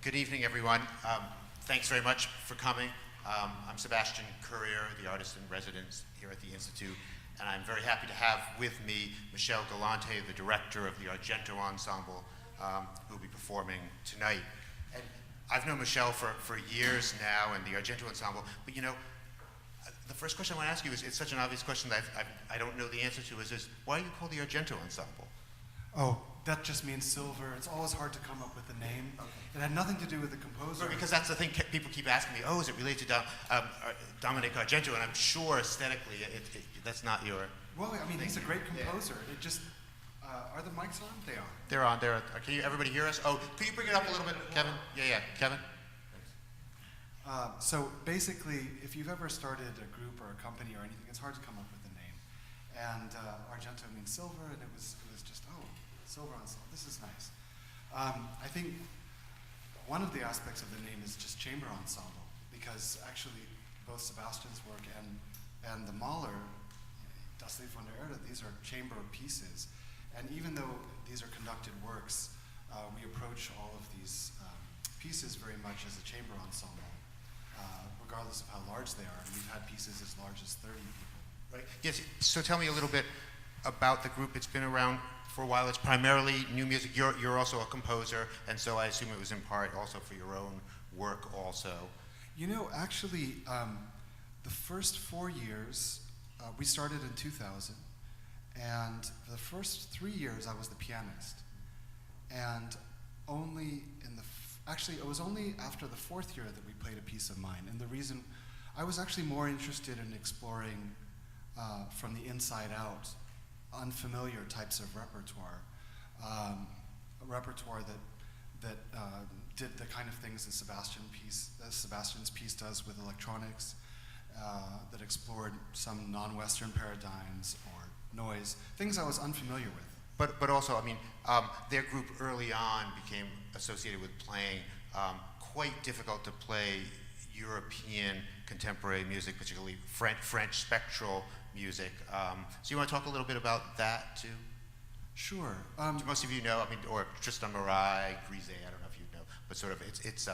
Good evening, everyone. Thanks very much for coming. I'm Sebastian Currier, the artist in residence here at the Institute, and I'm very happy to have with me Michel Galante, the director of the Argento Ensemble, who will be performing tonight. And I've known Michel for years now, and the Argento Ensemble, but you know, the first question I want to ask you is, it's such an obvious question that I don't know the answer to, is why are you called the Argento Ensemble? Oh, that just means silver. It's always hard to come up with a name. Okay. It had nothing to do with the composer. Because that's the thing, people keep asking me, oh, is it related to Dominic Argento? And I'm sure aesthetically that's not your... Well, I mean, he's a great composer. Yeah. It just, are the mics on? They are. They're on. Can you, everybody hear us? Oh, could you bring it up a little bit, Kevin? Yeah, Kevin? So basically, if you've ever started a group or a company or anything, it's hard to come up with a name. And Argento means silver, and it was just, oh, silver ensemble, this is nice. I think one of the aspects of the name is just chamber ensemble, because actually both Sebastian's work and the Mahler, Das Lied von der Erde, these are chamber pieces. And even though these are conducted works, we approach all of these pieces very much as a chamber ensemble, regardless of how large they are. And we've had pieces as large as 30 people. Right. Yes, so tell me a little bit about the group. It's been around for a while. It's primarily new music. You're also a composer, and so I assume it was in part also for your own work also. You know, actually, the first 4 years, we started in 2000, and for the first 3 years I was the pianist. And only in the, actually it was only after the 4th year that we played a piece of mine. And the reason, I was actually more interested in exploring from the inside out unfamiliar types of repertoire, a repertoire that did the kind of things that Sebastian's piece does with electronics, that explored some non-Western paradigms or noise, things I was unfamiliar with. But also, I mean, their group early on became associated with playing quite difficult to play European contemporary music, particularly French spectral music. So you want to talk a little bit about that too? Sure. Most of you know, I mean, or Tristan Morai, Grise, I don't know if you know, but sort of it's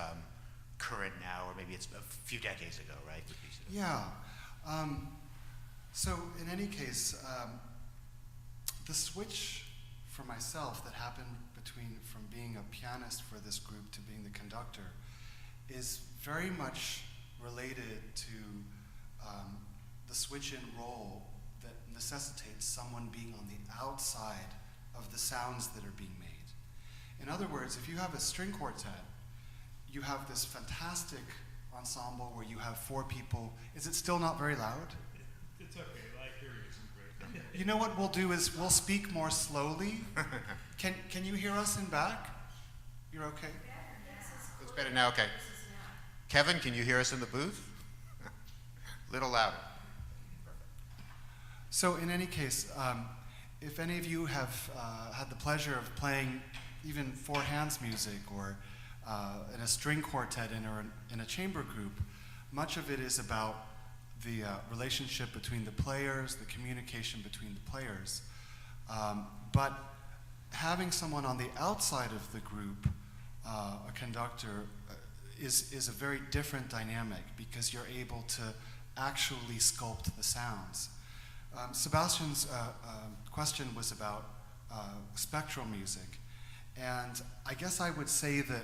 current now, or maybe it's a few decades ago, right? Yeah. So in any case, the switch for myself that happened from being a pianist for this group to being the conductor is very much related to the switch in role that necessitates someone being on the outside of the sounds that are being made. In other words, if you have a string quartet, you have this fantastic ensemble where you have 4 people. Is it still not very loud? It's okay, I hear you, isn't great. You know what we'll do is we'll speak more slowly. Can you hear us in back? You're okay? It's better now, okay. Kevin, can you hear us in the booth? Little louder. So in any case, if any of you have had the pleasure of playing even 4 hands music or in a string quartet or in a chamber group, much of it is about the relationship between the players, the communication between the players. But having someone on the outside of the group, a conductor, is a very different dynamic because you're able to actually sculpt the sounds. Sebastian's question was about spectral music, and I guess I would say that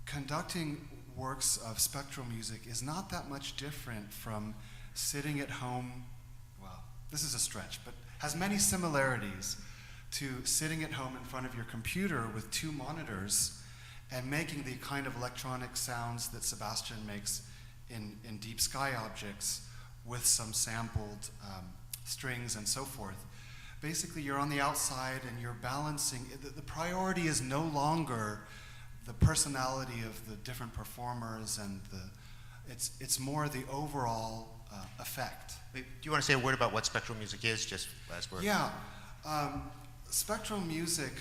conducting works of spectral music is not that much different from sitting at home, well, this is a stretch, but has many similarities to sitting at home in front of your computer with 2 monitors and making the kind of electronic sounds that Sebastian makes in deep sky objects with some sampled strings and so forth. Basically, you're on the outside and you're balancing. The priority is no longer the personality of the different performers, and it's more the overall effect. Do you want to say a word about what spectral music is, just last word? Yeah. Spectral music,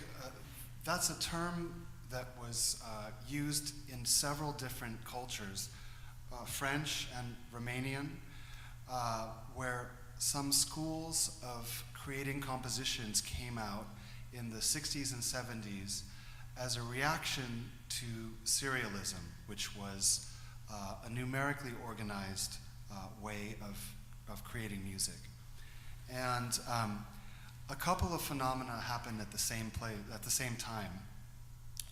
that's a term that was used in several different cultures, French and Romanian, where some schools of creating compositions came out in the 60s and 70s as a reaction to serialism, which was a numerically organized way of creating music. And a couple of phenomena happened at the same time.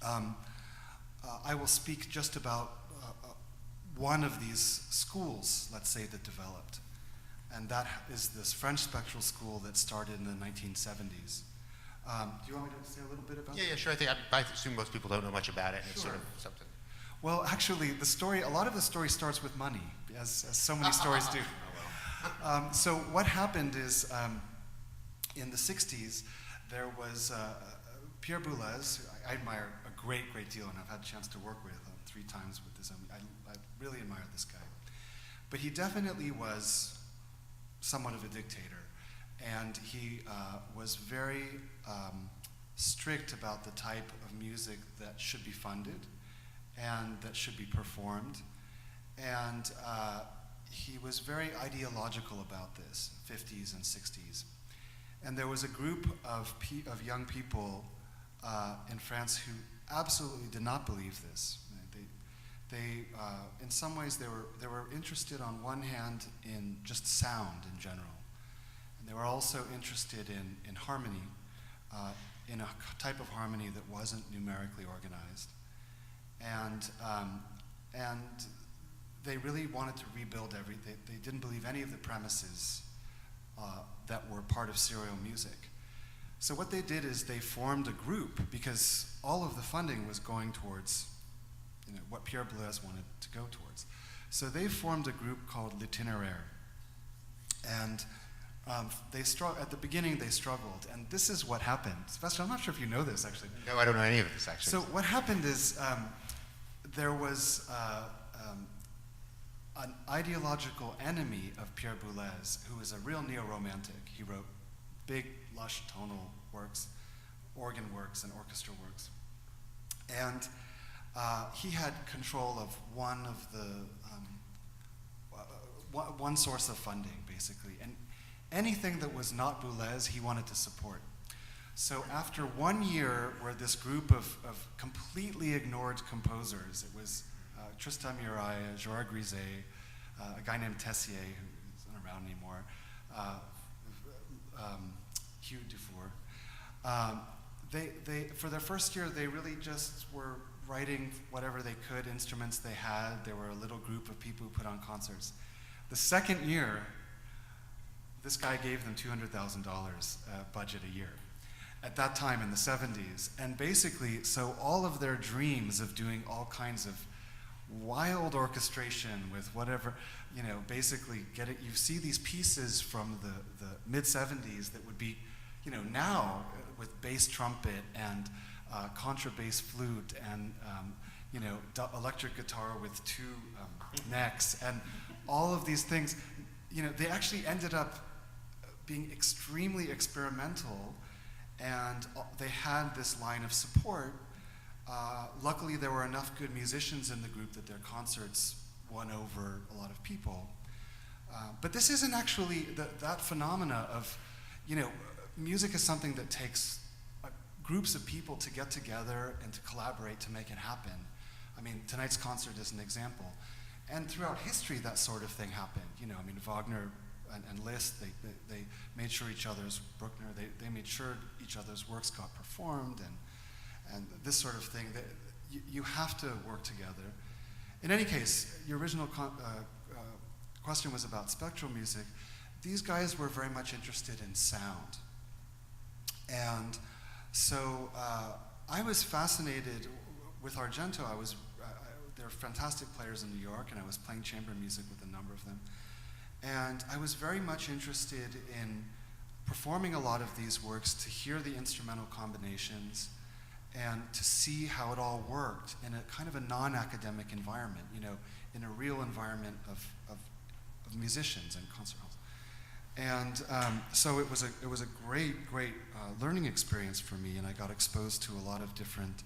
I will speak just about one of these schools, let's say, that developed. And that is this French spectral school that started in the 1970s. Do you want me to say a little bit about it? Yeah, sure. I assume most people don't know much about it, and it's Sure. sort of something. Well, actually, a lot of the story starts with money, as so many stories do. So what happened is, in the 60s, there was Pierre Boulez, who I admire a great deal, and I've had a chance to work with 3 times with this. I really admire this guy. But he definitely was somewhat of a dictator, and he was very strict about the type of music that should be funded and that should be performed. And he was very ideological about this, 50s and 60s. And there was a group of young people in France who absolutely did not believe this. They in some ways, they were interested on one hand in just sound in general. And they were also interested in harmony, in a type of harmony that wasn't numerically organized. And they really wanted to rebuild everything. They didn't believe any of the premises that were part of serial music. So what they did is they formed a group, because all of the funding was going towards what Pierre Boulez wanted to go towards. So they formed a group called L'Itinéraire. And at the beginning they struggled, and this is what happened. Sebastian, I'm not sure if you know this, actually. No, I don't know any of this, actually. So what happened is there was an ideological enemy of Pierre Boulez, who was a real neo-romantic. He wrote big, lush tonal works, organ works, and orchestra works. And he had control of one source of funding, basically. And anything that was not Boulez, he wanted to support. So after 1 year where this group of completely ignored composers, it was Tristan Muraille, Georges Grisey, a guy named Tessier, who isn't around anymore, Hugh Dufour. They for their first year, they really just were writing whatever they could, instruments they had. There were a little group of people who put on concerts. The second year, this guy gave them $200,000 budget a year. At that time in the 70s. And basically, so all of their dreams of doing all kinds of wild orchestration with whatever, basically you see these pieces from the mid-70s that would be, now with bass trumpet and contrabass flute and, electric guitar with 2 necks and all of these things, they actually ended up being extremely experimental. And they had this line of support. Luckily, there were enough good musicians in the group that their concerts won over a lot of people. But this isn't actually that phenomena of, music is something that takes groups of people to get together and to collaborate to make it happen. I mean, tonight's concert is an example. And throughout history, that sort of thing happened. Wagner and Liszt, they made sure Bruckner, they made sure each other's works got performed, and this sort of thing. You have to work together. In any case, your original question was about spectral music. These guys were very much interested in sound. And so I was fascinated with Argento. They're fantastic players in New York, and I was playing chamber music with a number of them. And I was very much interested in performing a lot of these works to hear the instrumental combinations and to see how it all worked in a kind of a non-academic environment, in a real environment of musicians and concert halls. And so it was a great learning experience for me, and I got exposed to a lot of different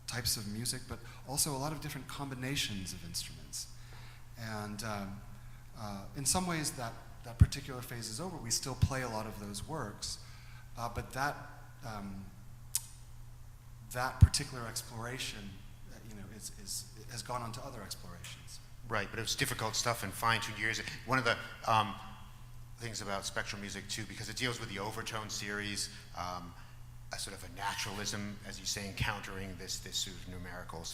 types of music, but also a lot of different combinations of instruments. And in some ways, that particular phase is over. We still play a lot of those works, but that particular exploration, has gone on to other explorations. Right, but it was difficult stuff and fine-tuned years. One of the things about spectral music too, because it deals with the overtone series, a sort of a naturalism, as you say, encountering this sort of numerical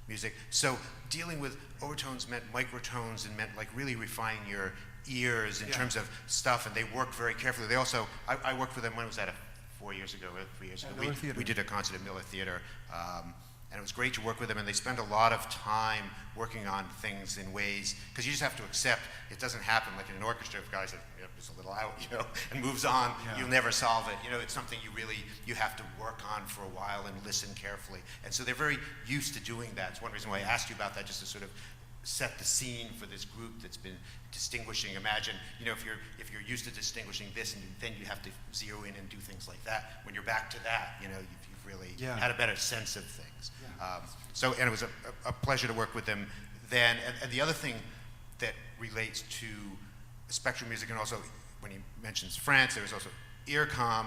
music. So dealing with overtones meant microtones and meant like really refining your ears in terms of stuff, and they worked very carefully. They also, I worked with them, when was that, 4 years ago, 3 years ago? We did a concert at Miller Theater, and it was great to work with them, and they spend a lot of time working on things in ways, because you just have to accept it doesn't happen like in an orchestra. If guys are just a little out, and moves on, you'll never solve it. It's something you have to work on for a while and listen carefully. And so they're very used to doing that. It's one reason why I asked you about that, just to sort of set the scene for this group that's been distinguishing. Imagine, if you're used to distinguishing this, and then you have to zero in and do things like that. When you're back to that, you've really had a better sense of things. And it was a pleasure to work with them then. And the other thing that relates to spectral music, and also when he mentions France, there was also IRCAM,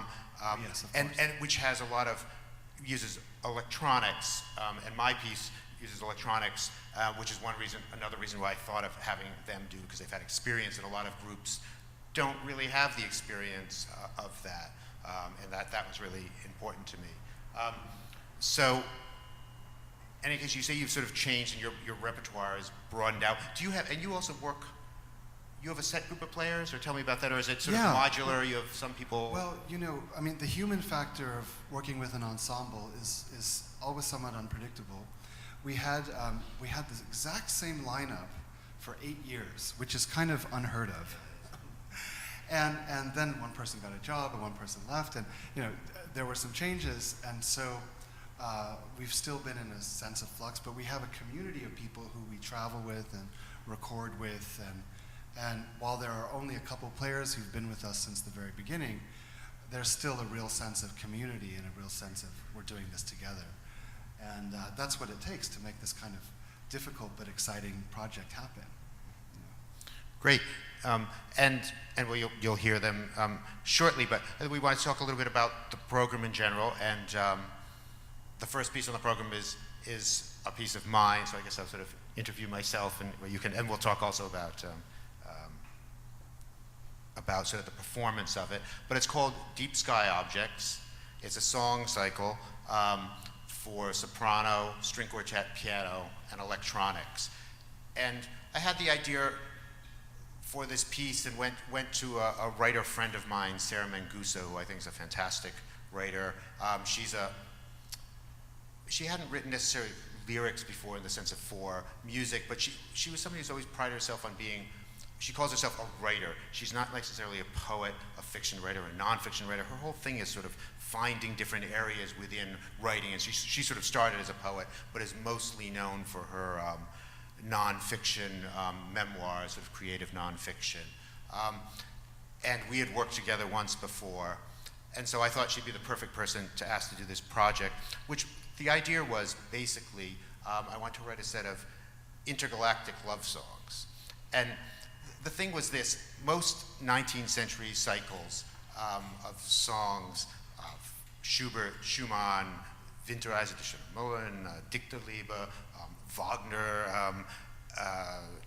and which has a lot of, uses electronics, and my piece uses electronics, which is another reason why I thought of having them do, because they've had experience, and a lot of groups don't really have the experience of that, and that was really important to me. So, in any case, you say you've sort of changed and your repertoire is broadened out. Do you have, and you also work, you have a set group of players, or tell me about that, or is it sort of modular? You have some people. Well, the human factor of working with an ensemble is always somewhat unpredictable. We had this exact same lineup for 8 years, which is kind of unheard of. and then one person got a job and one person left, and there were some changes, and so we've still been in a sense of flux, but we have a community of people who we travel with and record with, and while there are only a couple players who've been with us since the very beginning, there's still a real sense of community and a real sense of we're doing this together. And that's what it takes to make this kind of difficult but exciting project happen. Great. And you'll hear them shortly, but we want to talk a little bit about the program in general, and the first piece on the program is a piece of mine, so I guess I'll sort of interview myself, and we'll talk also about sort of the performance of it. But it's called Deep Sky Objects. It's a song cycle for soprano, string quartet, piano, and electronics. And I had the idea for this piece and went to a writer friend of mine, Sarah Manguso, who I think is a fantastic writer. She hadn't written necessarily lyrics before in the sense of for music, but she was somebody who's always prided herself on being, she calls herself a writer. She's not necessarily a poet, a fiction writer, a nonfiction writer. Her whole thing is sort of finding different areas within writing, and she sort of started as a poet, but is mostly known for her nonfiction memoirs, sort of creative nonfiction. And we had worked together once before, and so I thought she'd be the perfect person to ask to do this project, which the idea was basically, I want to write a set of intergalactic love songs. And the thing was this: most 19th century cycles of songs, of Schubert, Schumann, Winterreise des schönen Mohren, Dichterliebe, Wagner,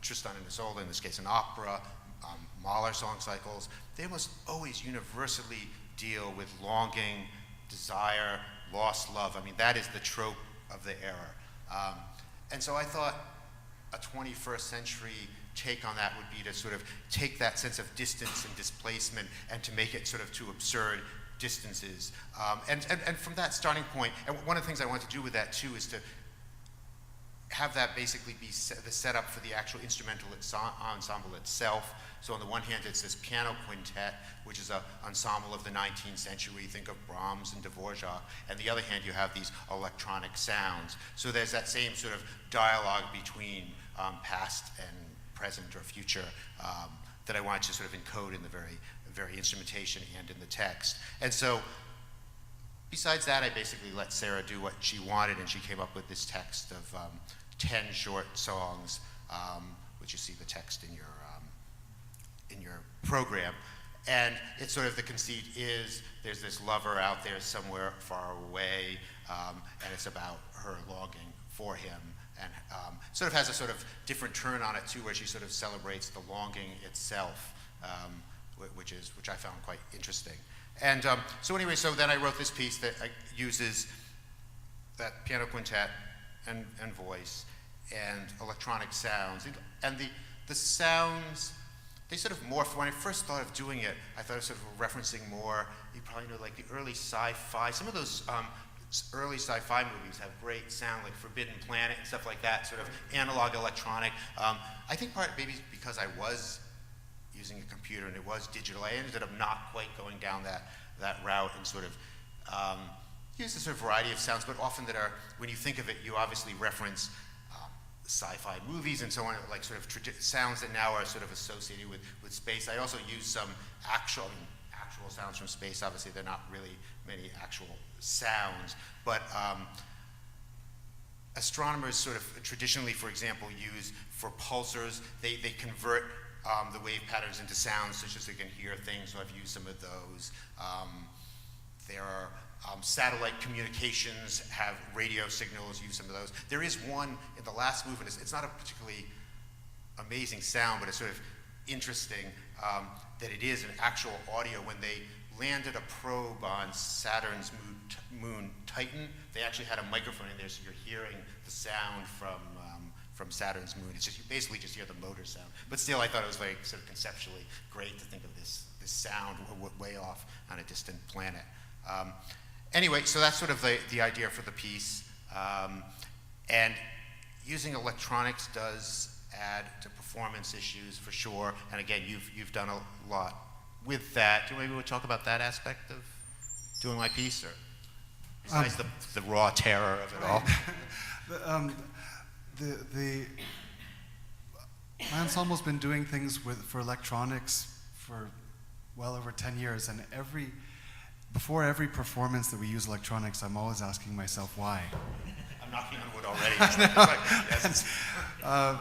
Tristan and Isolde, in this case an opera, Mahler song cycles, they almost always universally deal with longing, desire, lost love. I mean, that is the trope of the era. And so I thought a 21st century take on that would be to sort of take that sense of distance and displacement and to make it sort of to absurd distances. And from that starting point, and one of the things I want to do with that too is to have that basically be the setup for the actual instrumental ensemble itself. So on the one hand, it's this piano quintet, which is an ensemble of the 19th century. Think of Brahms and Dvorak. And the other hand, you have these electronic sounds. So there's that same sort of dialogue between past and present or future that I wanted to sort of encode in the very instrumentation and in the text. And so besides that, I basically let Sarah do what she wanted, and she came up with this text of 10 short songs, which you see the text in your program. And it's sort of, the conceit is there's this lover out there somewhere far away, it's about her longing for him, and sort of has a sort of different turn on it too, where she sort of celebrates the longing itself, which I found quite interesting. And so anyway, so then I wrote this piece that uses that piano quintet and voice and electronic sounds, and the sounds, they sort of morph. When I first thought of doing it, I thought of sort of referencing more, you probably know, like the early sci-fi. Some of those early sci-fi movies have great sound, like Forbidden Planet and stuff like that, sort of analog electronic. I think part maybe because I was using a computer and it was digital, I ended up not quite going down that route, and sort of use a sort of variety of sounds, but often that are, when you think of it, you obviously reference sci-fi movies and so on, like sort of sounds that now are sort of associated with space. I also use some actual sounds from space. Obviously, they're not really many actual sounds, but astronomers sort of traditionally, for example, use for pulsars, they convert the wave patterns into sounds such as they can hear things, so I've used some of those. There are satellite communications have radio signals, use some of those. There is one in the last movement, it's not a particularly amazing sound, but it's sort of interesting that it is an actual audio. When they landed a probe on Saturn's moon Titan, they actually had a microphone in there, so you're hearing the sound from Saturn's moon. It's just, you basically just hear the motor sound. But still, I thought it was very sort of conceptually great to think of this sound way off on a distant planet. Anyway, so that's sort of the idea for the piece. And using electronics does add to performance issues for sure. And again, you've done a lot with that. Do you maybe we'll talk about that aspect of doing my piece, or besides the raw terror of it all? My ensemble's been doing things for electronics for well over 10 years, and before every performance that we use electronics, I'm always asking myself why. I'm knocking on wood already.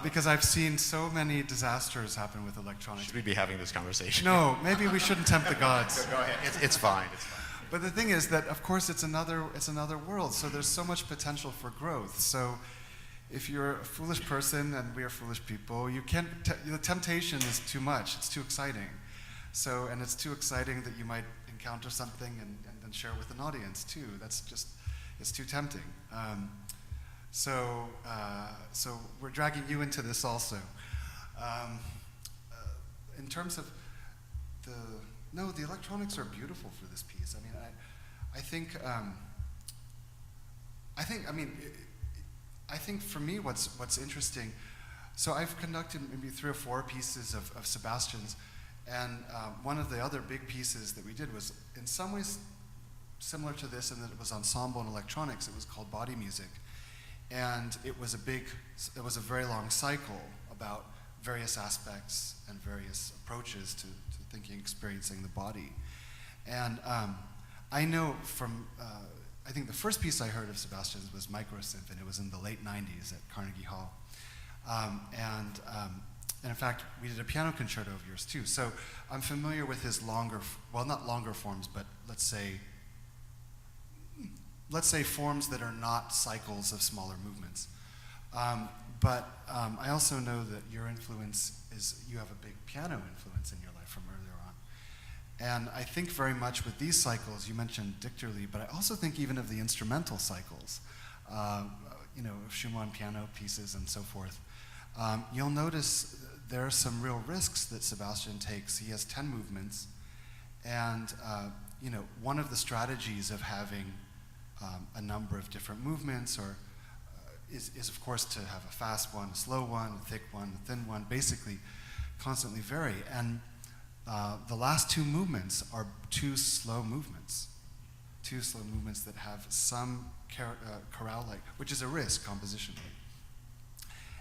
Because I've seen so many disasters happen with electronics. Should we be having this conversation? No, maybe we shouldn't tempt the gods. Go ahead. It's fine. It's fine. But the thing is that, of course, it's another world. So there's so much potential for growth. So if you're a foolish person, and we are foolish people, you can't. The temptation is too much. It's too exciting. So, and it's too exciting that you might encounter something and then share with an audience too. That's just, it's too tempting. So we're dragging you into this also. In terms of the electronics are beautiful for this piece. I mean, I think for me what's interesting, so I've conducted maybe 3 or 4 pieces of Sebastian's, and one of the other big pieces that we did was in some ways similar to this, in that it was ensemble and electronics. It was called Body Music, and it was a very long cycle about various aspects and various approaches to thinking, experiencing the body. And I know from, I think the first piece I heard of Sebastian's was Microsynth, and it was in the late 90s at Carnegie Hall. And in fact, we did a piano concerto of yours too. So I'm familiar with his longer, well, not longer forms, but let's say forms that are not cycles of smaller movements. But I also know that your influence is, you have a big piano influence in your life from earlier on. And I think very much with these cycles, you mentioned Dichterly, but I also think even of the instrumental cycles, of Schumann piano pieces and so forth. You'll notice there are some real risks that Sebastian takes. He has 10 movements, and one of the strategies of having a number of different movements is of course to have a fast one, a slow one, a thick one, a thin one, basically constantly vary. And the last 2 movements are 2 slow movements that have some chorale-like, which is a risk compositionally.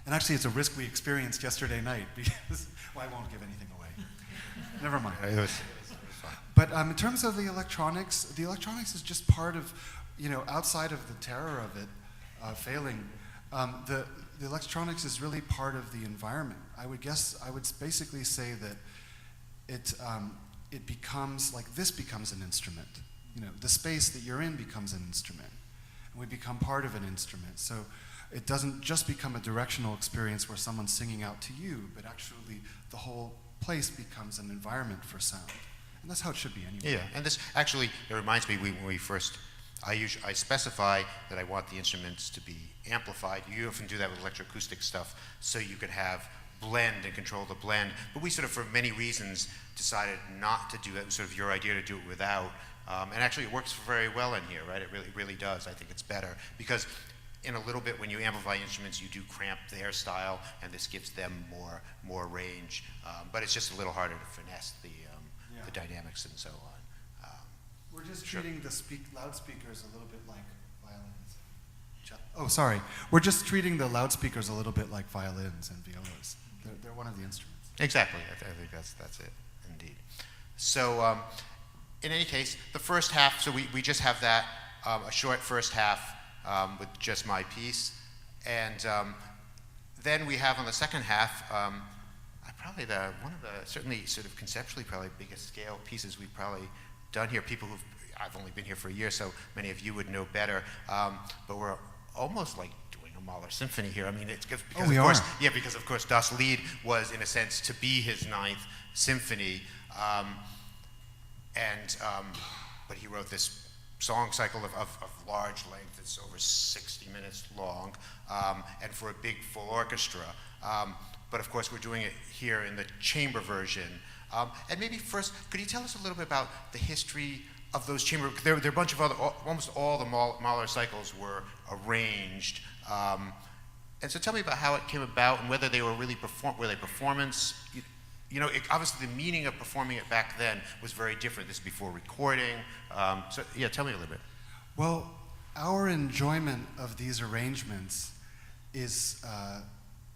And actually it's a risk we experienced yesterday night, because, well, I won't give anything away. Never mind. It was fine. But in terms of the electronics is just part of, outside of the terror of it failing, the electronics is really part of the environment. I would basically say that it becomes, like this becomes an instrument. The space that you're in becomes an instrument. We become part of an instrument. So it doesn't just become a directional experience where someone's singing out to you, but actually the whole place becomes an environment for sound. And that's how it should be anyway. Yeah, and this actually, it reminds me, when we first, I specify that I want the instruments to be amplified. You often do that with electroacoustic stuff, so you could have blend and control the blend. But we sort of, for many reasons, decided not to do that. It was sort of your idea to do it without. And actually, it works very well in here, right? It really does. I think it's better because in a little bit, when you amplify instruments, you do cramp their style, and this gives them more range. But it's just a little harder to finesse the dynamics and so on. We're just treating the loudspeakers a little bit like violins. Oh, sorry. We're just treating the loudspeakers a little bit like violins and violas. They're one of the instruments. Exactly. I think that's it, indeed. So in any case, the first half, so we just have that, a short first half with just my piece. And then we have on the second half, probably one of the, certainly sort of conceptually, probably biggest scale pieces we've probably done here. People I've only been here for a year, so many of you would know better. But we're almost like doing a Mahler symphony here. I mean, it's because we of course, are. yeah, because of course Das Lied was in a sense to be his ninth symphony, but he wrote this song cycle of large length. It's over 60 minutes long, and for a big full orchestra. But of course, we're doing it here in the chamber version. And maybe first, could you tell us a little bit about the history of those chamber? There are a bunch of other, almost all the Mahler cycles were arranged. And so tell me about how it came about and whether they were really were they performance? Obviously the meaning of performing it back then was very different. This is before recording. So yeah, tell me a little bit. Well, our enjoyment of these arrangements is,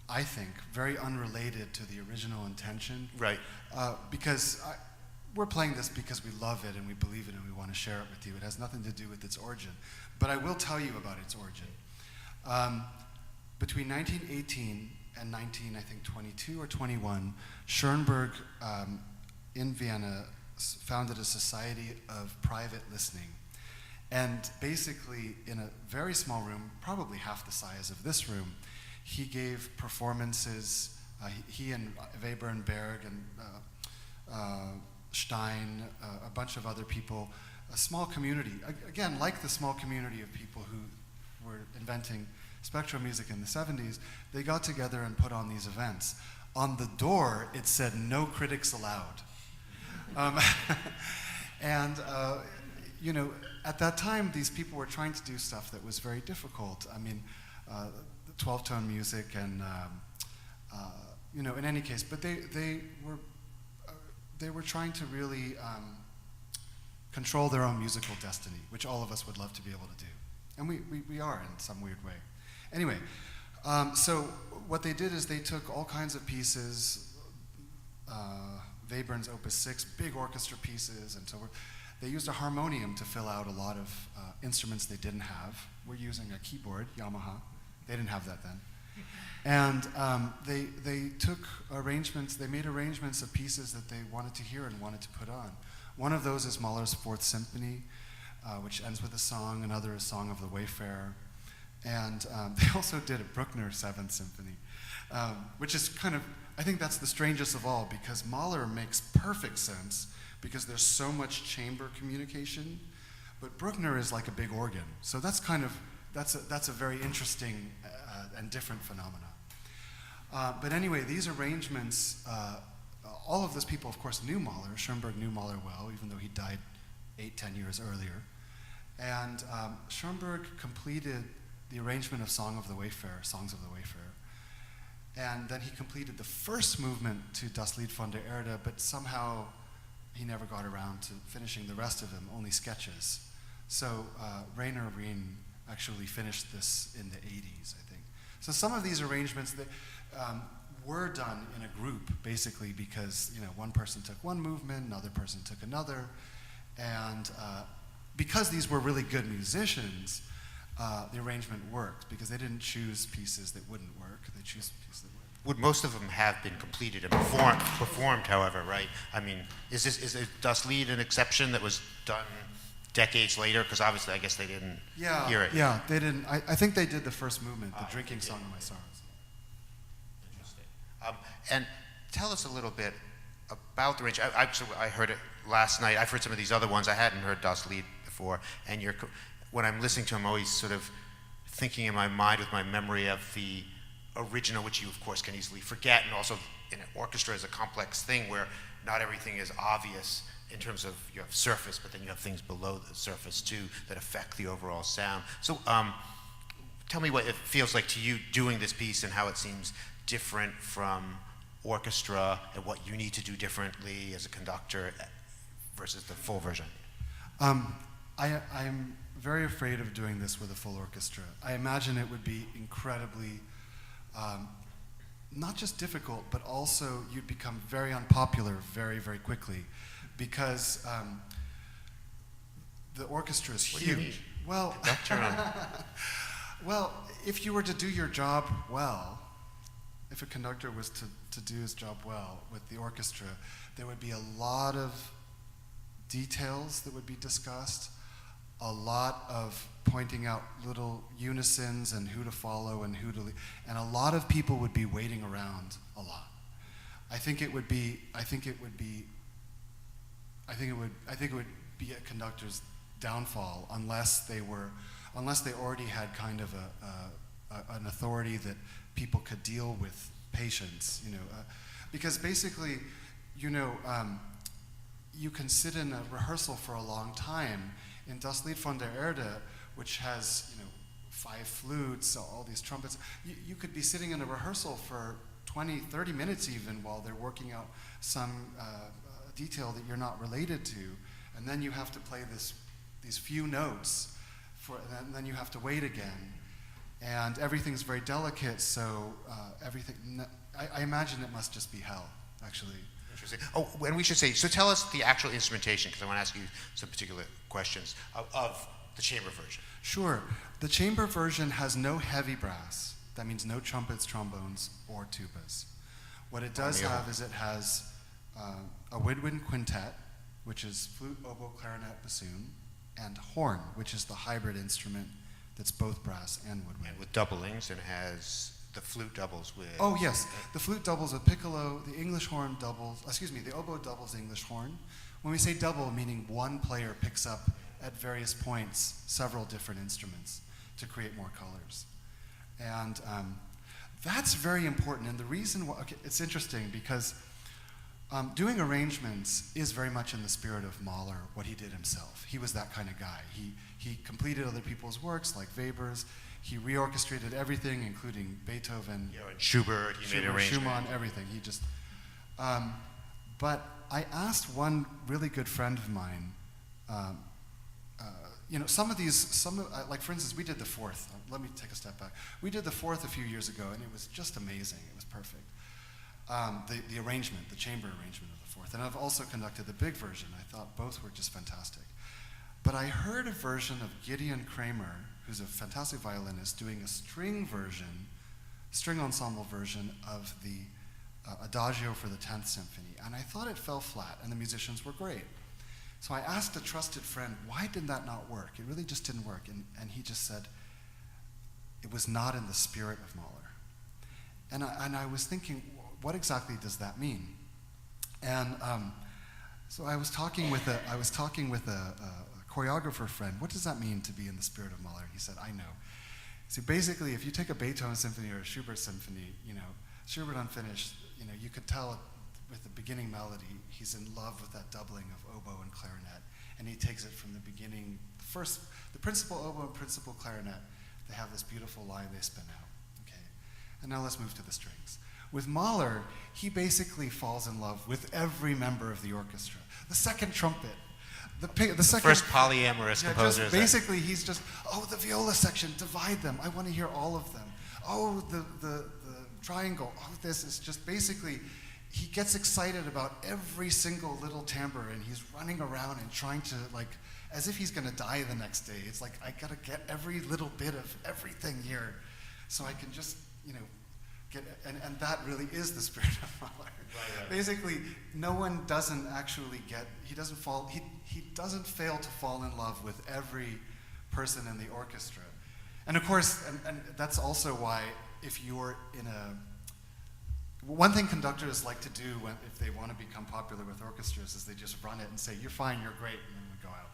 I think, very unrelated to the original intention. Right. Because we're playing this because we love it and we believe it and we want to share it with you. It has nothing to do with its origin. But I will tell you about its origin. Between 1918 and 1922 or 21, Schoenberg in Vienna founded a society of private listening. And basically, in a very small room, probably half the size of this room, he gave performances. He and Weber and Berg and Stein, a bunch of other people, a small community, again, like the small community of people who were inventing spectral music in the 70s, they got together and put on these events. On the door, it said, "No critics allowed." At that time, these people were trying to do stuff that was very difficult. I mean, the 12-tone music and, in any case, but they were trying to really control their own musical destiny, which all of us would love to be able to do. And we are in some weird way. Anyway, so what they did is they took all kinds of pieces, Webern's Opus 6, big orchestra pieces, and so they used a harmonium to fill out a lot of instruments they didn't have. We're using a keyboard, Yamaha. They didn't have that then. And they took arrangements, they made arrangements of pieces that they wanted to hear and wanted to put on. One of those is Mahler's Fourth Symphony, which ends with a song, another is Song of the Wayfarer. And they also did a Bruckner Seventh Symphony, which is kind of, I think that's the strangest of all, because Mahler makes perfect sense because there's so much chamber communication, but Bruckner is like a big organ. So that's kind of, that's a very interesting and different phenomena. But anyway, these arrangements, all of those people, of course, knew Mahler. Schoenberg knew Mahler well, even though he died 8-10 years earlier. And Schoenberg completed the arrangement of Songs of the Wayfarer. And then he completed the first movement to Das Lied von der Erde, but somehow he never got around to finishing the rest of them, only sketches. So Rainer Rien actually finished this in the 80s, I think. So some of these arrangements that were done in a group, basically because one person took one movement, another person took another, and because these were really good musicians, the arrangement worked because they didn't choose pieces that wouldn't work. They chose pieces that would. Would most of them have been completed and performed, however, right? I mean, is Das Lied an exception that was done decades later? Because obviously, I guess they didn't Yeah, hear it. yeah, they didn't. I think they did the first movement, the drinking song of my sorrows. Interesting. And tell us a little bit about the range. I heard it last night. I've heard some of these other ones. I hadn't heard Das Lied before. And when I'm listening to them, I'm always sort of thinking in my mind with my memory of the original, which you, of course, can easily forget. And also, in an orchestra is a complex thing where not everything is obvious in terms of you have surface, but then you have things below the surface, too, that affect the overall sound. So tell me what it feels like to you doing this piece and how it seems different from orchestra and what you need to do differently as a conductor versus the full version. I'm very afraid of doing this with a full orchestra. I imagine it would be incredibly, not just difficult, but also you'd become very unpopular very, very quickly because the orchestra is What huge. do you mean? Well, well, if you were to do your job well, if a conductor was to do his job well with the orchestra, there would be a lot of details that would be discussed, a lot of pointing out little unisons and who to follow and who to leave, and a lot of people would be waiting around a lot. I think it would be a conductor's downfall unless they already had kind of an authority that people could deal with patience, because basically, you can sit in a rehearsal for a long time. In Das Lied von der Erde, which has 5 flutes, all these trumpets, you could be sitting in a rehearsal for 20, 30 minutes even while they're working out some detail that you're not related to, and then you have to play these few notes, and then you have to wait again. And everything's very delicate, so I imagine it must just be hell, actually. Interesting. Oh, and we should say, so tell us the actual instrumentation, because I want to ask you some particular questions of the chamber version. Sure. The chamber version has no heavy brass. That means no trumpets, trombones, or tubas. What it does have is it has a woodwind quintet, which is flute, oboe, clarinet, bassoon, and horn, which is the hybrid instrument that's both brass and woodwind. And with doublings, and has the flute doubles with... Oh, yes. The flute doubles with piccolo, the English horn doubles, the oboe doubles the English horn. When we say double, meaning one player picks up at various points several different instruments to create more colors. And that's very important. And the reason why, it's interesting because doing arrangements is very much in the spirit of Mahler, what he did himself. He was that kind of guy. He completed other people's works, like Weber's. He reorchestrated everything, including Beethoven. And Schubert, he made arrangements. Schumann, everything. He just... but I asked one really good friend of mine, like for instance, we did the Fourth. Let me take a step back. We did the Fourth a few years ago, and it was just amazing. It was perfect. The arrangement, the chamber arrangement of the Fourth. And I've also conducted the big version. I thought both were just fantastic. But I heard a version of Gideon Kramer, who's a fantastic violinist, doing a string ensemble version of the Adagio for the 10th Symphony. And I thought it fell flat, and the musicians were great. So I asked a trusted friend, why did that not work? It really just didn't work. And he just said, it was not in the spirit of Mahler. And I was thinking, what exactly does that mean? And so I was talking with a choreographer friend. What does that mean to be in the spirit of Mahler? He said, I know. So basically, if you take a Beethoven symphony or a Schubert symphony, Schubert Unfinished, you could tell with the beginning melody, he's in love with that doubling of oboe and clarinet, and he takes it from the beginning. First, the principal oboe and principal clarinet, they have this beautiful line they spin out. Okay, and now let's move to the strings. With Mahler, he basically falls in love with every member of the orchestra. The second trumpet, the second, first polyamorous composer. Basically, he's just, the viola section, divide them. I want to hear all of them. The triangle. This is just basically, he gets excited about every single little timbre, and he's running around and trying to, as if he's going to die the next day. It's like, I got to get every little bit of everything here so I can just, and that really is the spirit of Mahler. Right. Basically, no one doesn't actually get, he doesn't fail to fall in love with every person in the orchestra. And of course, and that's also why if you're in one thing conductors like to do if they want to become popular with orchestras is they just run it and say, you're fine, you're great, and then we go out.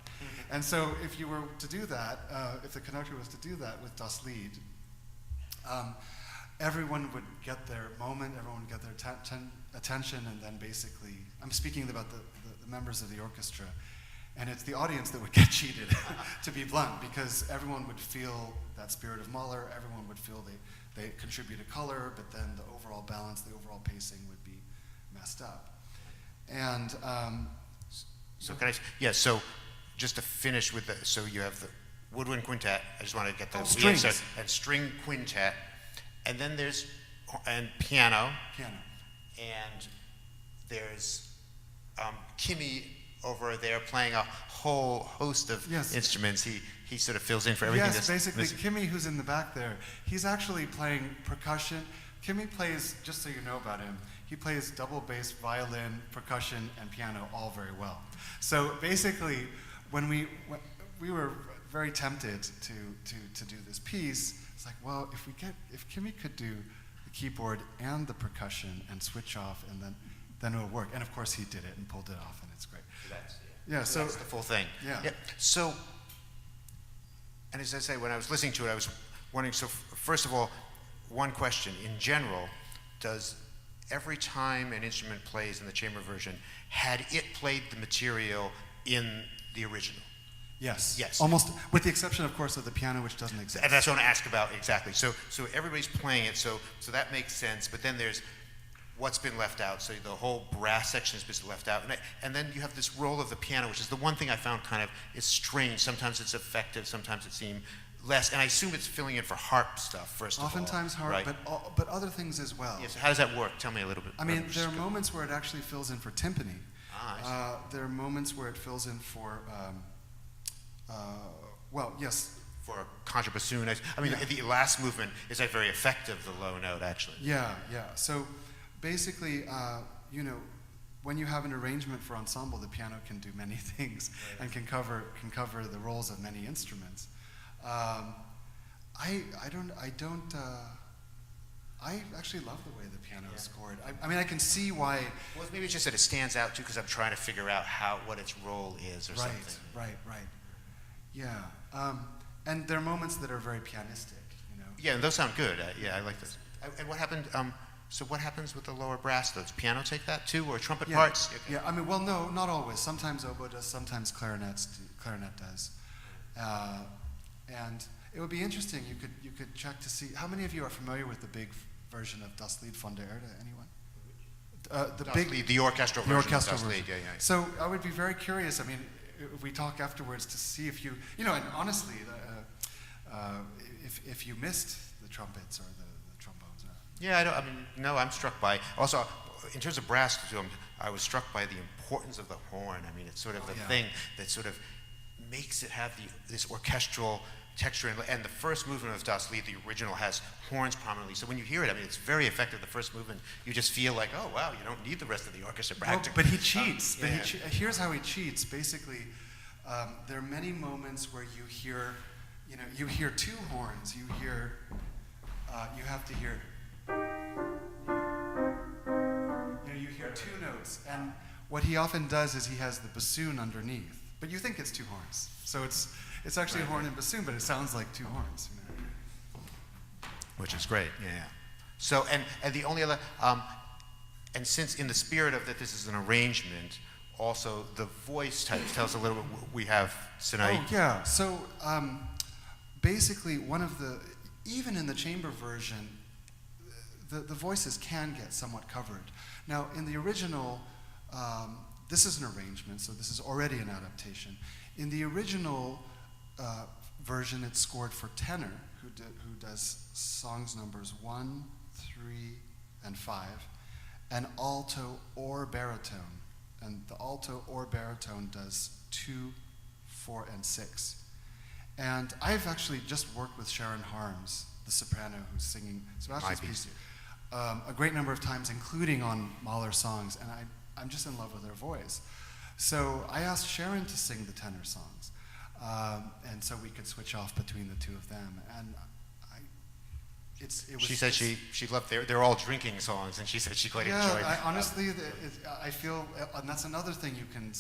And so if you were to do that, if the conductor was to do that with Das Lied, everyone would get their moment, everyone would get their attention, and then basically, I'm speaking about the members of the orchestra, and it's the audience that would get cheated, to be blunt, because everyone would feel that spirit of Mahler, everyone would feel they contribute a color, but then the overall balance, the overall pacing would be messed up. And so just to finish with so you have the woodwind quintet, I just want to get the strings. And string quintet, and then there's piano. And there's Kimmy over there playing a whole host of instruments. He sort of fills in for everything. Yes, basically, Kimmy, who's in the back there, he's actually playing percussion. Kimmy plays, just so you know about him, he plays double bass, violin, percussion, and piano all very well. So basically, when we were very tempted to do this piece, it's like, well, if Kimmy could do the keyboard and the percussion and switch off, and then it'll work. And of course, he did it and pulled it off, and it's great. So that's the full thing. Yeah. So, and as I say, when I was listening to it, I was wondering, so first of all, one question. In general, does every time an instrument plays in the chamber version, had it played the material in the original? Yes. Yes. Almost, with the exception, of course, of the piano, which doesn't exist. And that's what I want to ask about exactly. So everybody's playing it, so that makes sense. But then there's what's been left out. So the whole brass section has been left out, and then you have this role of the piano, which is the one thing I found kind of is strange. Sometimes it's effective, sometimes it seems less. And I assume it's filling in for harp stuff first. Oftentimes harp, right? but other things as well. Yes. How does that work? Tell me a little bit. I mean, there are moments where it actually fills in for timpani. I see. There are moments where it fills in for. Well, yes. For a contrabassoon. I mean, the last movement is very effective, the low note, actually. Yeah. So basically, when you have an arrangement for ensemble, the piano can do many things and can cover the roles of many instruments. I actually love the way the piano is scored. I mean, I can see why. Well, maybe it's just that it stands out too, because I'm trying to figure out what its role is, or something. Right. Yeah, and there are moments that are very pianistic, Yeah, and those sound good. I like this. And what happened? So what happens with the lower brass? Does piano take that too, or trumpet parts? Okay. Yeah. I mean, well, no, not always. Sometimes oboe does. Sometimes clarinet does. And it would be interesting. You could check to see how many of you are familiar with the big version of Das Lied von der Erde. Anyone? The orchestral version of Das Lied. Yeah. So I would be very curious. I mean, if we talk afterwards to see if and honestly, if you missed the trumpets or the trombones. Yeah, I'm struck by. Also, in terms of brass, I was struck by the importance of the horn. I mean, it's sort of the thing that sort of makes it have this orchestral texture. And the first movement of Das Lied, the original, has horns prominently. So when you hear it, it's very effective. The first movement, you just feel like, oh wow, you don't need the rest of the orchestra practically. But he cheats. Here's how he cheats. Basically, there are many moments where you hear two horns. You have to hear. You hear two notes, and what he often does is he has the bassoon underneath. But you think it's two horns, so it's actually a horn and bassoon, but it sounds like two horns. Which is great, yeah. So, and the only other, and since in the spirit of that this is an arrangement, also the voice type tells a little bit what we have tonight. Oh, yeah. So, basically, even in the chamber version, the voices can get somewhat covered. Now, in the original, this is an arrangement, so this is already an adaptation. In the original version, it's scored for tenor, who does songs numbers 1, 3, and 5, and alto or baritone. And the alto or baritone does 2, 4, and 6. And I've actually just worked with Sharon Harms, the soprano who's singing Sebastian's piece. a great number of times, including on Mahler songs, and I'm just in love with her voice. So I asked Sharon to sing the tenor songs, and so we could switch off between the two of them. And she said she loved. They're all drinking songs, and she said she quite enjoyed. Yeah, honestly, I feel, and that's another thing you can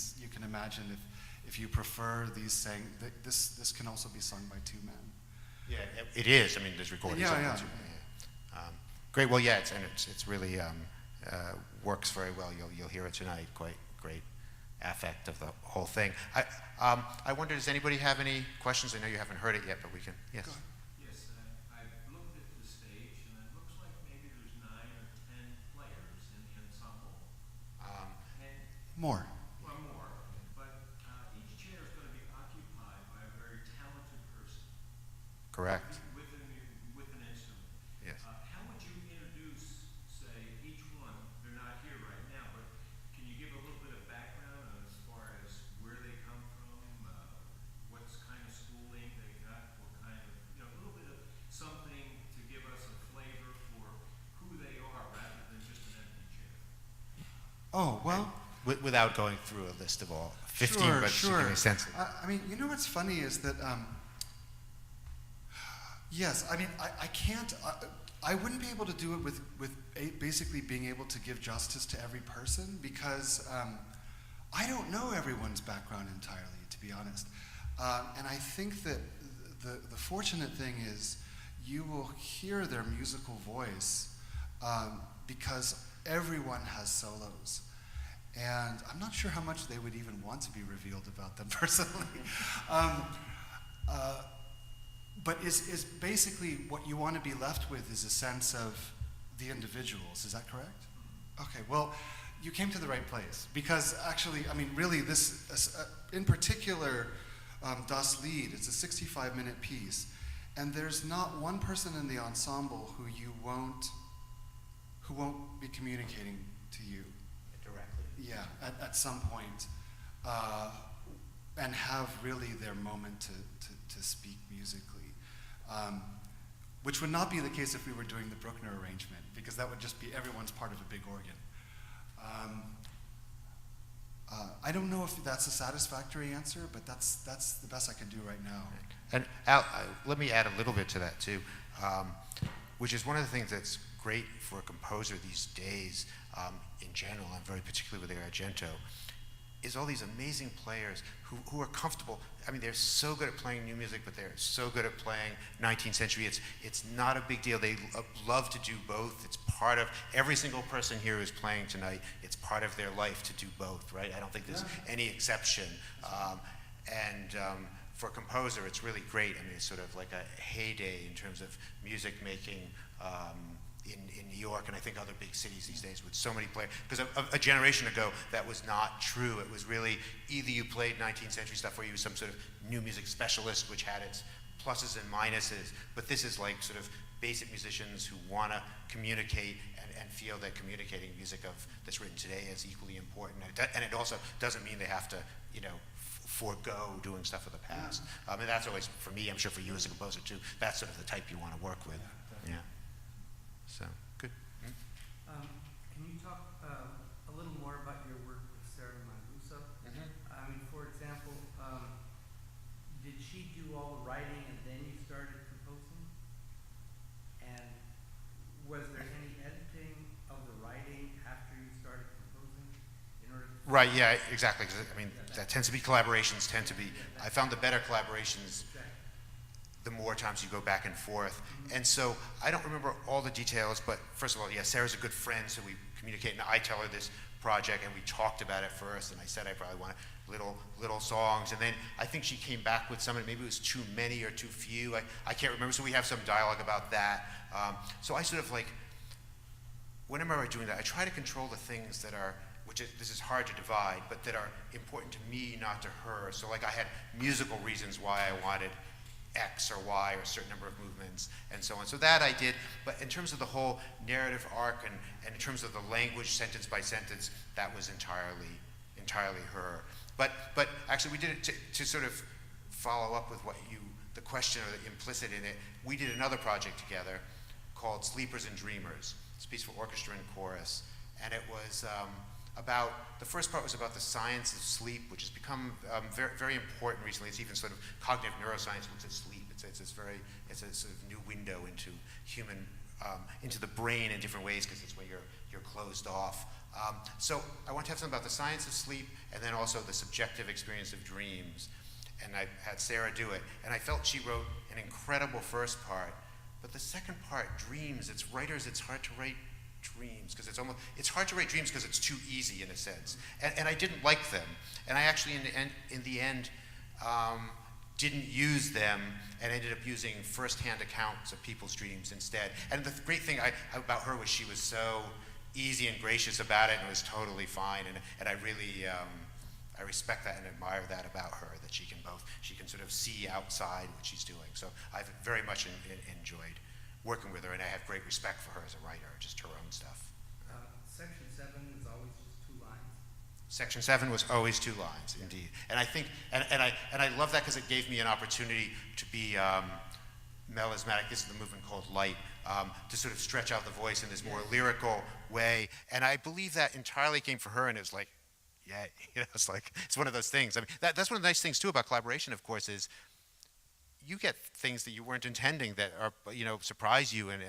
imagine if you prefer these sang. This can also be sung by two men. Yeah, it is. I mean, there's recordings. Yeah. Great. Well, yeah, it's really works very well. You'll hear it tonight. Quite great affect of the whole thing. I wonder, does anybody have any questions? I know you haven't heard it yet, but we can. Yes. Go ahead. Yes, I've looked at the stage, and it looks like maybe there's 9 or 10 players in the ensemble. More. Well, more, but each chair is going to be occupied by a very talented person. Correct. With an instrument. Yes. How would you introduce, say, each one? They're not here right now, but can you give a little bit of background as far as where they come from, what kind of schooling they got, what kind of, a little bit of something to give us a flavor for who they are rather than just an empty chair? Oh, well. Without going through a list of all 15, Sure, but sure. give me a sense of it. I mean, you know what's funny is that, yes, I mean, I can't, I wouldn't be able to do it with basically being able to give justice to every person, because I don't know everyone's background entirely, to be honest. And I think that the fortunate thing is you will hear their musical voice because everyone has solos. And I'm not sure how much they would even want to be revealed about them personally. But is basically what you want to be left with is a sense of the individuals. Is that correct? Okay, well, you came to the right place. Because actually, I mean, really, this, in particular, Das Lied, it's a 65-minute piece. And there's not one person in the ensemble who won't be communicating to you. Yeah, at some point, and have really their moment to speak musically, which would not be the case if we were doing the Bruckner arrangement, because that would just be everyone's part of a big organ. I don't know if that's a satisfactory answer, but that's the best I can do right now. And Al, let me add a little bit to that too, which is one of the things that's great for a composer these days, in general, and very particularly with Argento, is all these amazing players who are comfortable. I mean, they're so good at playing new music, but they're so good at playing 19th century. It's not a big deal. They love to do both. It's part of every single person here who's playing tonight. It's part of their life to do both, right? I don't think there's any exception. For a composer, it's really great. I mean, it's sort of like a heyday in terms of music making in New York, and I think other big cities these days with so many players. Because a generation ago, that was not true. It was really either you played 19th century stuff or you were some sort of new music specialist, which had its pluses and minuses. But this is like sort of basic musicians who want to communicate and feel that communicating music that's written today is equally important. And it also doesn't mean they have to, forego doing stuff of the past. And that's always, for me, I'm sure for you as a composer too, that's sort of the type you want to work with. Yeah. So, good. Can you talk a little more about your work with Sarah Manguso? I mean, for example, did she do all the writing and then you started composing? And was there any editing of the writing after you started composing? In order to Right, yeah, exactly. 'Cause, I mean, that tends to be collaborations, I found the better collaborations the more times you go back and forth. And so I don't remember all the details, but first of all, yeah, Sarah's a good friend, so we communicate, and I tell her this project, and we talked about it first, and I said I probably want little songs, and then I think she came back with something, maybe it was too many or too few, I can't remember, so we have some dialogue about that. So I sort of like, whenever I'm doing that, I try to control the things that are, this is hard to divide, but that are important to me, not to her. So like I had musical reasons why I wanted X or Y or a certain number of movements and so on. So that I did, but in terms of the whole narrative arc and in terms of the language sentence by sentence, that was entirely her. But actually we did it to sort of follow up with the question or the implicit in it. We did another project together called Sleepers and Dreamers. It's a piece for orchestra and chorus, and it was about, the first part was about the science of sleep, which has become very, very important recently. It's even sort of cognitive neuroscience looks at sleep. It's a sort of new window into human, into the brain in different ways, because it's when you're closed off. So I want to have something about the science of sleep, and then also the subjective experience of dreams. And I had Sarah do it, and I felt she wrote an incredible first part, but the second part, dreams, it's hard to write dreams, because it's hard to write dreams because it's too easy in a sense. And I didn't like them. And I actually, in the end, didn't use them, and ended up using first-hand accounts of people's dreams instead. And the great thing about her was she was so easy and gracious about it, and it was totally fine. And I really, I respect that and admire that about her, that she can sort of see outside what she's doing. So I've very much enjoyed working with her, and I have great respect for her as a writer, just her own stuff. Section 7 was always just 2 lines. Section 7 was always 2 lines, indeed. And I think, and I love that because it gave me an opportunity to be melismatic. This is the movement called Light, to sort of stretch out the voice in this more lyrical way. And I believe that entirely came from her, and it was like, yeah, it's like, it's one of those things. I mean, that's one of the nice things too about collaboration, of course, is you get things that you weren't intending that are, surprise you and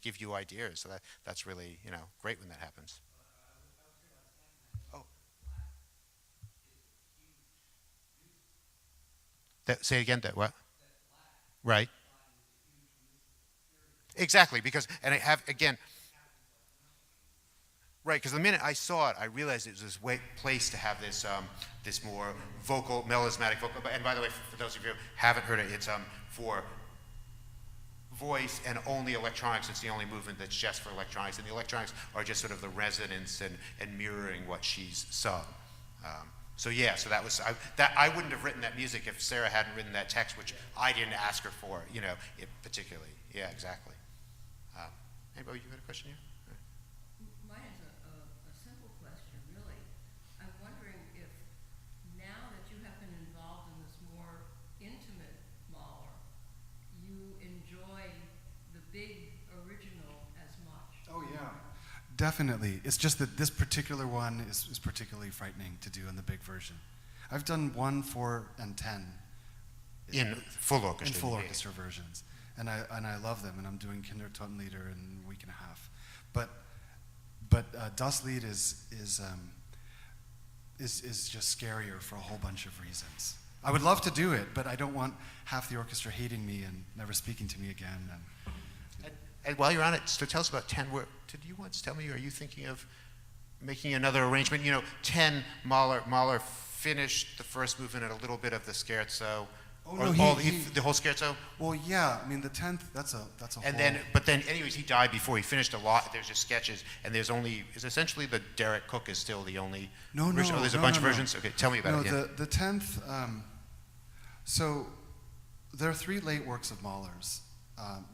give you ideas. So that's really, great when that happens. Oh. Say again, that what? Right. Exactly, because, and I have, again, right, because the minute I saw it, I realized it was this place to have this this more vocal, melismatic vocal. And by the way, for those of you who haven't heard it, it's for voice and only electronics. It's the only movement that's just for electronics, and the electronics are just sort of the resonance and mirroring what she's sung. So yeah, so that was I wouldn't have written that music if Sarah hadn't written that text, which I didn't ask her for, it particularly. Yeah, exactly. Anybody, you had a question here? Mine is a simple question, really. I'm wondering if now that you have been involved in this more intimate Mahler, you enjoy the big original as much. Oh, yeah. Definitely. It's just that this particular one is particularly frightening to do in the big version. I've done 1, 4, and 10. In full orchestra. In full orchestra versions. And I love them, and I'm doing Kindertotenlieder in a week and a half. But Das Lied is just scarier for a whole bunch of reasons. I would love to do it, but I don't want half the orchestra hating me and never speaking to me again. And while you're on it, so tell us about 10. Did you once tell me, are you thinking of making another arrangement? 10, Mahler finished the first movement and a little bit of the scherzo. Oh, no, the whole scherzo? Well, yeah, I mean, the 10th, that's a and whole... But then, anyways, he died before he finished a lot. There's just sketches, and is essentially the Derek Cook is still the only original. There's a bunch of versions. Okay, tell me about it. No, the 10th, so there are 3 late works of Mahler's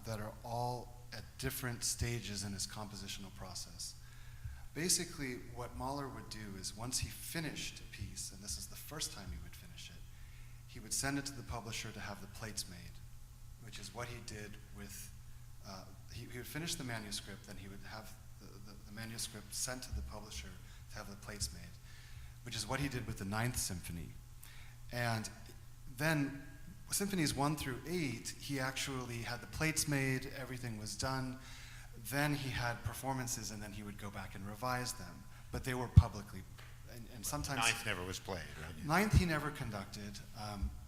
that are all at different stages in his compositional process. Basically, what Mahler would do is once he finished a piece, and this is the first time he would finish it, he would send it to the publisher to have the plates made, which is what he did with, he would finish the manuscript, then he would have the manuscript sent to the publisher to have the plates made, which is what he did with the 9th Symphony. And then Symphonies 1 through 8, he actually had the plates made, everything was done, then he had performances, and then he would go back and revise them, but they were publicly. And sometimes 9th never was played, right? 9th he never conducted.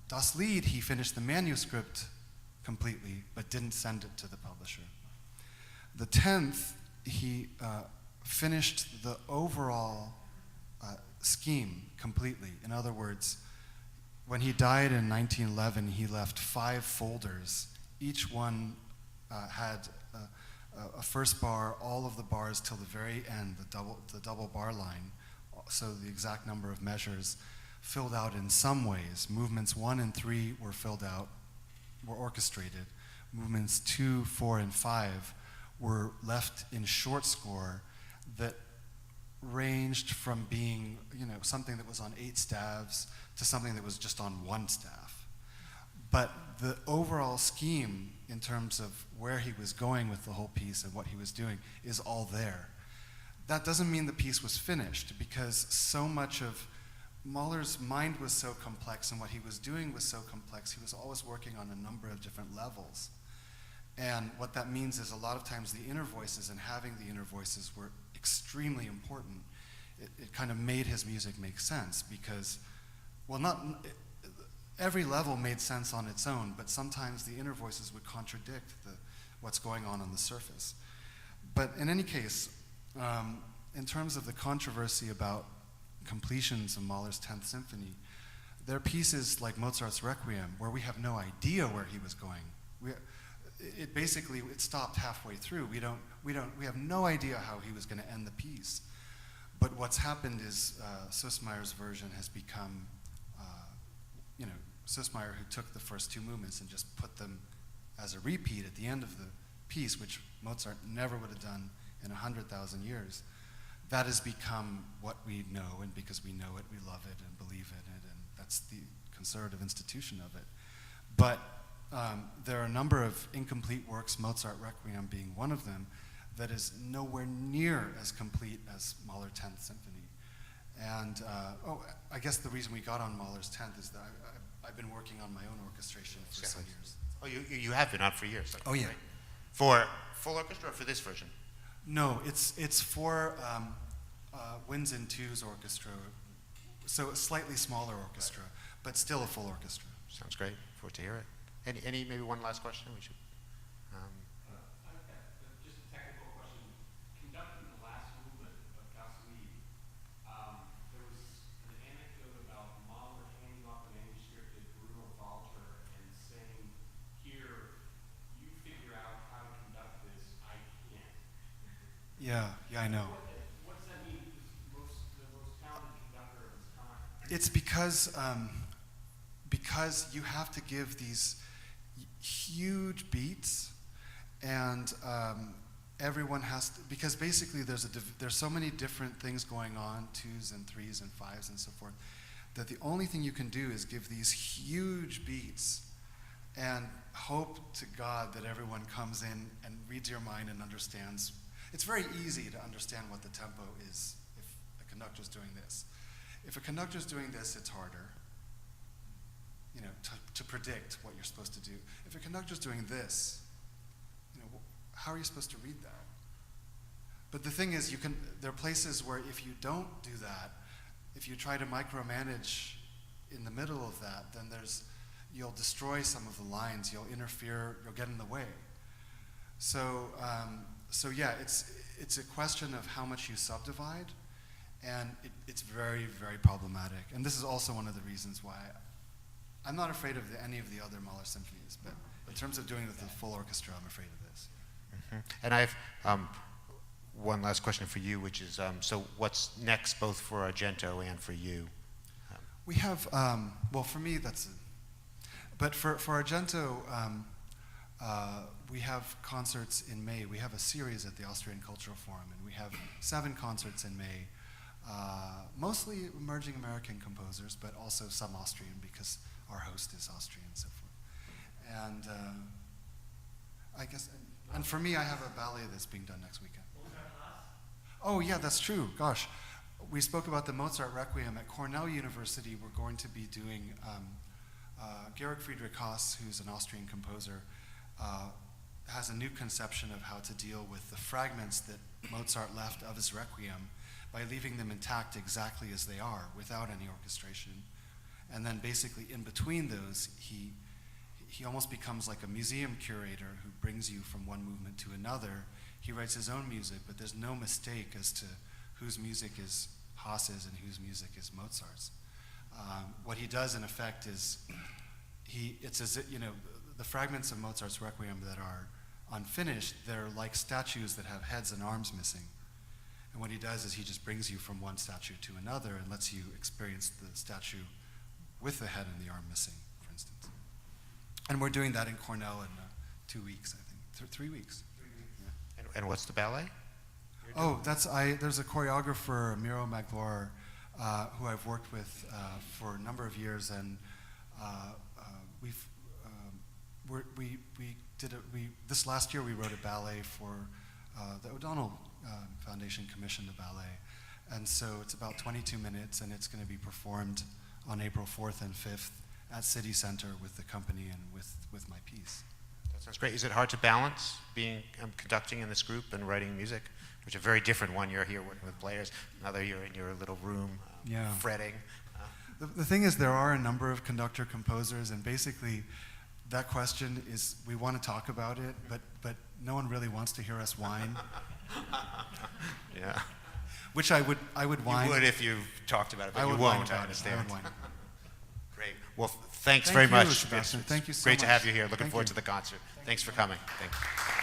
Das Lied, he finished the manuscript completely, but didn't send it to the publisher. The 10th, he finished the overall scheme completely. In other words, when he died in 1911, he left 5 folders. Each one had a first bar, all of the bars till the very end, the double bar line. So the exact number of measures filled out in some ways. Movements 1 and 3 were filled out, were orchestrated. Movements 2, 4, and 5 were left in short score that ranged from being, something that was on 8 staves to something that was just on 1 staff. But the overall scheme in terms of where he was going with the whole piece and what he was doing is all there. That doesn't mean the piece was finished, because so much of Mahler's mind was so complex and what he was doing was so complex. He was always working on a number of different levels. And what that means is a lot of times the inner voices and having the inner voices were extremely important. It kind of made his music make sense because, well, every level made sense on its own, but sometimes the inner voices would contradict what's going on the surface. But in any case, in terms of the controversy about completions of Mahler's 10th Symphony, there are pieces like Mozart's Requiem where we have no idea where he was going. It stopped halfway through. We have no idea how he was going to end the piece. But what's happened is Süssmayer's version has become, Süssmayer, who took the first two movements and just put them as a repeat at the end of the piece, which Mozart never would have done in 100,000 years. That has become what we know, and because we know it, we love it and believe in it, and that's the conservative institution of it. But there are a number of incomplete works, Mozart Requiem being one of them, that is nowhere near as complete as Mahler 10th Symphony. And I guess the reason we got on Mahler's 10th is that I've been working on my own orchestration for some years. Oh, you have been on for years. Oh, yeah. Right? For full orchestra or for this version? No, it's for winds and twos orchestra, so a slightly smaller orchestra, but still a full orchestra. Sounds great. Forward to hear it. Any maybe one last question? We should. I've got just a technical question. Conducting the last movement of Gaussi, there was an anecdote about Mahler handing off a manuscript to Bruno Walter and saying, "Here, you figure out how to conduct this. I can't." Yeah, I know. What does that mean? The most talented conductor of his time. It's because you have to give these huge beats, and everyone has to, because basically there's so many different things going on, twos and threes and fives and so forth, that the only thing you can do is give these huge beats and hope to God that everyone comes in and reads your mind and understands. It's very easy to understand what the tempo is if a conductor's doing this. If a conductor's doing this, it's harder, to predict what you're supposed to do. If a conductor's doing this, how are you supposed to read that? But the thing is, there are places where if you don't do that, if you try to micromanage in the middle of that, then you'll destroy some of the lines, you'll interfere, you'll get in the way. So yeah, it's a question of how much you subdivide, and it's very, very problematic. And this is also one of the reasons why I'm not afraid of any of the other Mahler symphonies, but in terms of doing it with the full orchestra, I'm afraid of this. Mm-hmm. And I have one last question for you, which is, so what's next both for Argento and for you? We have, well, for me, but for Argento, we have concerts in May. We have a series at the Austrian Cultural Forum, and we have 7 concerts in May, mostly emerging American composers, but also some Austrian, because our host is Austrian and so forth. And I guess, and for me, I have a ballet that's being done next weekend. Oh yeah, that's true. Gosh, we spoke about the Mozart Requiem at Cornell University. We're going to be doing Georg Friedrich Haas, who's an Austrian composer, has a new conception of how to deal with the fragments that Mozart left of his Requiem by leaving them intact exactly as they are, without any orchestration. And then basically in between those, he almost becomes like a museum curator who brings you from one movement to another. He writes his own music, but there's no mistake as to whose music is Haas's and whose music is Mozart's. What he does in effect is, it's as if, the fragments of Mozart's Requiem that are unfinished, they're like statues that have heads and arms missing. And what he does is he just brings you from one statue to another and lets you experience the statue with the head and the arm missing, for instance. And we're doing that in Cornell in 2 weeks, I think. 3 weeks. 3 weeks. Yeah. And what's the ballet? Oh, there's a choreographer, Miro Magloire, who I've worked with for a number of years, and this last year we wrote a ballet for the O'Donnell Foundation commissioned a ballet, and so it's about 22 minutes, and it's going to be performed on April 4th and 5th at City Center with the company and with my piece. That sounds great. Is it hard to balance being conducting in this group and writing music? Which is a very different one. You're here working with players. Another, you're in your little room fretting. The thing is, there are a number of conductor composers, and basically that question is, we want to talk about it, but no one really wants to hear us whine. Yeah. Which I would whine. You would if you talked about it, but you won't, I understand. I would whine. Great. Well, thanks Thank very you, much. Sebastian. Thank you so Great to much. have you here. Looking Thank forward you. to the concert. Thanks for coming. Thank you.